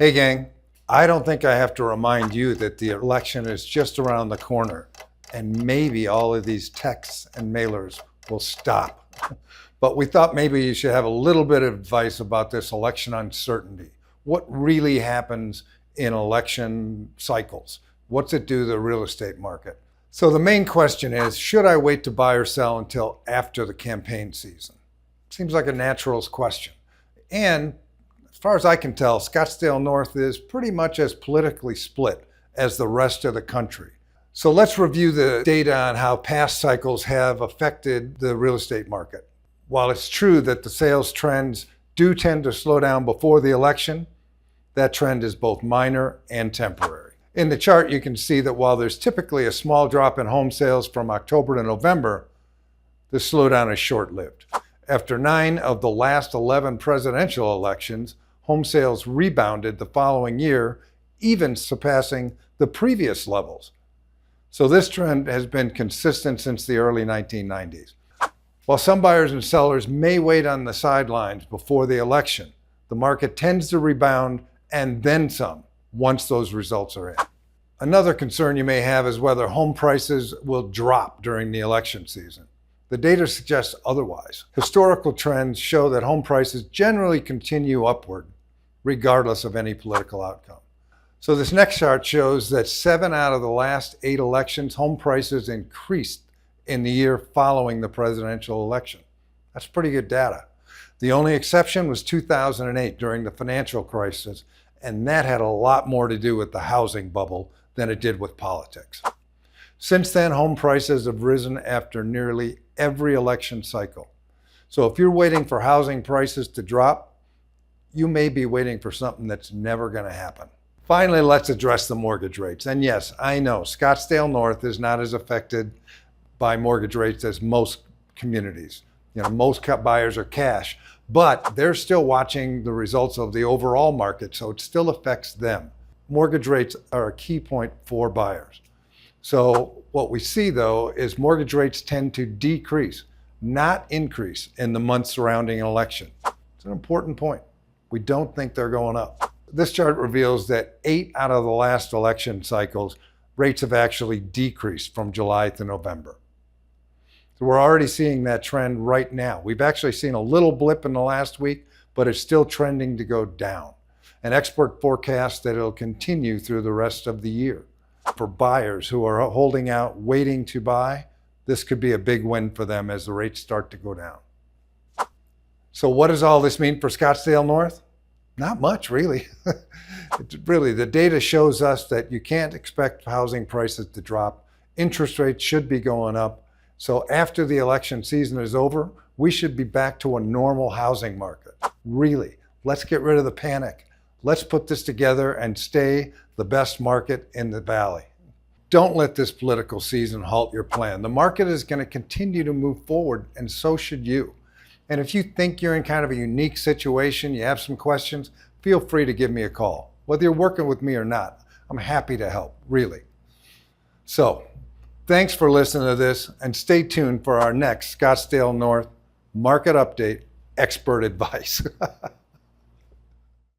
Hey gang, I don't think I have to remind you that the election is just around the corner and maybe all of these texts and mailers will stop. But we thought maybe you should have a little bit of advice about this election uncertainty. What really happens in election cycles? What's it do to the real estate market? So the main question is, should I wait to buy or sell until after the campaign season? Seems like a natural question. And as far as I can tell, Scottsdale North is pretty much as politically split as the rest of the country. So let's review the data on how past cycles have affected the real estate market. While it's true that the sales trends do tend to slow down before the election, that trend is both minor and temporary. In the chart, you can see that while there's typically a small drop in home sales from October to November, the slowdown is short-lived. After 9 of the last 11 presidential elections, home sales rebounded the following year, even surpassing the previous levels. So this trend has been consistent since the early 1990s. While some buyers and sellers may wait on the sidelines before the election, the market tends to rebound and then some once those results are in. Another concern you may have is whether home prices will drop during the election season. The data suggests otherwise. Historical trends show that home prices generally continue upward, regardless of any political outcome. So this next chart shows that 7 out of the last 8 elections, home prices increased in the year following the presidential election. That's pretty good data. The only exception was 2008 during the financial crisis, and that had a lot more to do with the housing bubble than it did with politics. Since then, home prices have risen after nearly every election cycle. So if you're waiting for housing prices to drop, you may be waiting for something that's never going to happen. Finally, let's address the mortgage rates. And yes, I know Scottsdale North is not as affected by mortgage rates as most communities. Most buyers are cash, but they're still watching the results of the overall market, so it still affects them. Mortgage rates are a key point for buyers. So what we see, though, is mortgage rates tend to decrease, not increase, in the months surrounding an election. It's an important point. We don't think they're going up. This chart reveals that 8 out of the last election cycles, rates have actually decreased from July to November. So we're already seeing that trend right now. We've actually seen a little blip in the last week, but it's still trending to go down. And expert forecasts that it'll continue through the rest of the year. For buyers who are holding out, waiting to buy, this could be a big win for them as the rates start to go down. So what does all this mean for Scottsdale North? Not much, really. The data shows us that you can't expect housing prices to drop. Interest rates should be going up. So after the election season is over, we should be back to a normal housing market. Really, let's get rid of the panic. Let's put this together and stay the best market in the valley. Don't let this political season halt your plan. The market is going to continue to move forward, and so should you. And if you think you're in kind of a unique situation, you have some questions, feel free to give me a call. Whether you're working with me or not, I'm happy to help, really. So, thanks for listening to this, and stay tuned for our next Scottsdale North Market Update Expert Advice.